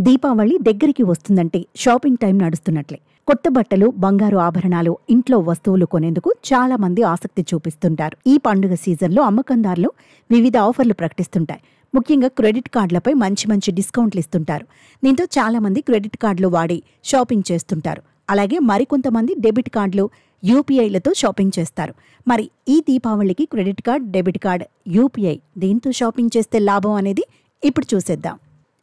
దీపావళి దగ్గరికి వస్తుందంటే shopping time నడుస్తున్నట్లే. కొత్త బట్టలు, బంగారు ఆభరణాలు, ఇంట్లో వస్తువులు కొనేందుకు చాలా మంది ఆసక్తి చూపిస్తుంటారు. ఈ పండుగ సీజన్లో అమ్మకందారులు వివిధ ఆఫర్లు ప్రకటిస్తుంటాయి. ముఖ్యంగా క్రెడిట్ కార్డులపై మంచి మంచి డిస్కౌంట్లు ఇస్తుంటారు. దీంతో చాలా మంది క్రెడిట్ కార్డులు వాడి షాపింగ్ చేస్తుంటారు. అలాగే మరికొంతమంది డెబిట్ కార్డులు, యూపీఐలతో షాపింగ్ చేస్తారు. మరి ఈ దీపావళికి credit card, debit card, UPI దీంతో షాపింగ్ చేస్తే లాభం అనేది ఇప్పుడు చూసేద్దాం.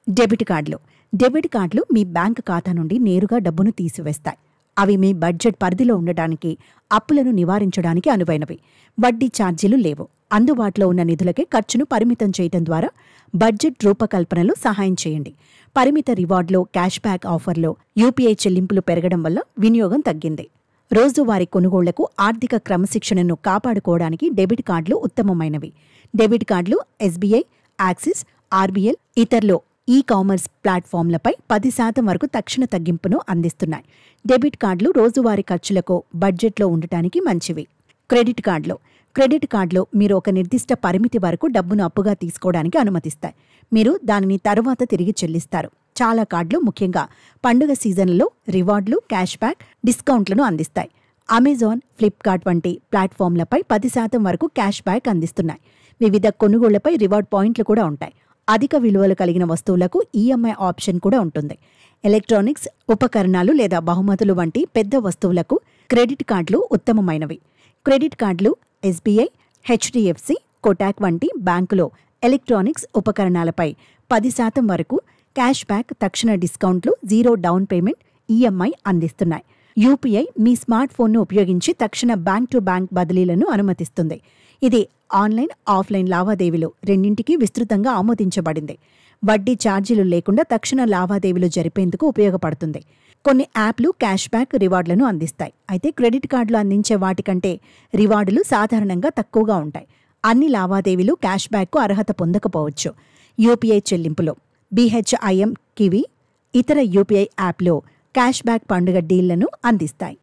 డెబిట్ కార్డులు మీ బ్యాంక్ ఖాతా నుండి నేరుగా డబ్బును తీసివేస్తాయి. అవి మీ బడ్జెట్ పరిధిలో ఉండడానికి, అప్పులను నివారించడానికి అనువైనవి. వడ్డీ ఛార్జీలు లేవు. అందుబాటులో ఉన్న నిధులకే ఖర్చును పరిమితం చేయడం ద్వారా బడ్జెట్ రూపకల్పనలో సహాయం చేయండి. పరిమిత రివార్డులు, క్యాష్ బ్యాక్ ఆఫర్లు, యూపీఐ చెల్లింపులు పెరగడం వల్ల వినియోగం తగ్గింది. రోజువారీ కొనుగోళ్లకు ఆర్థిక క్రమశిక్షణను కాపాడుకోవడానికి డెబిట్ కార్డులు ఉత్తమమైనవి. డెబిట్ కార్డులు ఎస్బీఐ, యాక్సిస్, ఆర్బీఎల్, ఇతరులు ఈ-కామర్స్ ప్లాట్ఫామ్లపై 10% వరకు తక్షణ తగ్గింపును అందిస్తున్నాయి. డెబిట్ కార్డులు రోజువారీ ఖర్చులకు, బడ్జెట్లో ఉండటానికి మంచివి. క్రెడిట్ కార్డులు మీరు ఒక నిర్దిష్ట పరిమితి వరకు డబ్బును అప్పుగా తీసుకోవడానికి అనుమతిస్తాయి. మీరు దానిని తరువాత తిరిగి చెల్లిస్తారు. చాలా కార్డులు ముఖ్యంగా పండుగ సీజన్లలో రివార్డులు, క్యాష్ బ్యాక్, డిస్కౌంట్లను అందిస్తాయి. అమెజాన్, ఫ్లిప్కార్ట్ వంటి ప్లాట్ఫామ్లపై 10% వరకు క్యాష్ బ్యాక్ అందిస్తున్నాయి. వివిధ కొనుగోళ్లపై రివార్డ్ పాయింట్లు కూడా ఉంటాయి. అధిక విలువలు కలిగిన వస్తువులకు ఈఎంఐ ఆప్షన్ కూడా ఉంటుంది. ఎలక్ట్రానిక్స్, ఉపకరణాలు లేదా బహుమతులు వంటి పెద్ద వస్తువులకు క్రెడిట్ కార్డులు ఉత్తమమైనవి. క్రెడిట్ కార్డులు ఎస్బీఐ, హెచ్డిఎఫ్సి, కోటాక్ వంటి బ్యాంకులో ఎలక్ట్రానిక్స్ ఉపకరణాలపై 10% వరకు క్యాష్ బ్యాక్, తక్షణ డిస్కౌంట్లు, 0 డౌన్ పేమెంట్, ఈఎంఐ అందిస్తున్నాయి. యూపీఐ మీ స్మార్ట్ ఫోన్ను ఉపయోగించి తక్షణ బ్యాంక్ టు బ్యాంక్ బదిలీలను అనుమతిస్తుంది. ఇది ఆన్లైన్, ఆఫ్లైన్ లావాదేవీలు రెండింటికి విస్తృతంగా ఆమోదించబడింది. వడ్డీ ఛార్జీలు లేకుండా తక్షణ లావాదేవీలు జరిపేందుకు ఉపయోగపడుతుంది. కొన్ని యాప్లు క్యాష్ బ్యాక్, రివార్డులను అందిస్తాయి. అయితే క్రెడిట్ కార్డులు అందించే వాటికంటే రివార్డులు సాధారణంగా తక్కువగా ఉంటాయి. అన్ని లావాదేవీలు క్యాష్ బ్యాక్కు అర్హత పొందకపోవచ్చు. యూపీఐ చెల్లింపులు బీహెచ్ఐఎం, కివి, ఇతర యూపీఐ యాప్లు క్యాష్ బ్యాక్ పండుగ డీళ్లను అందిస్తాయి.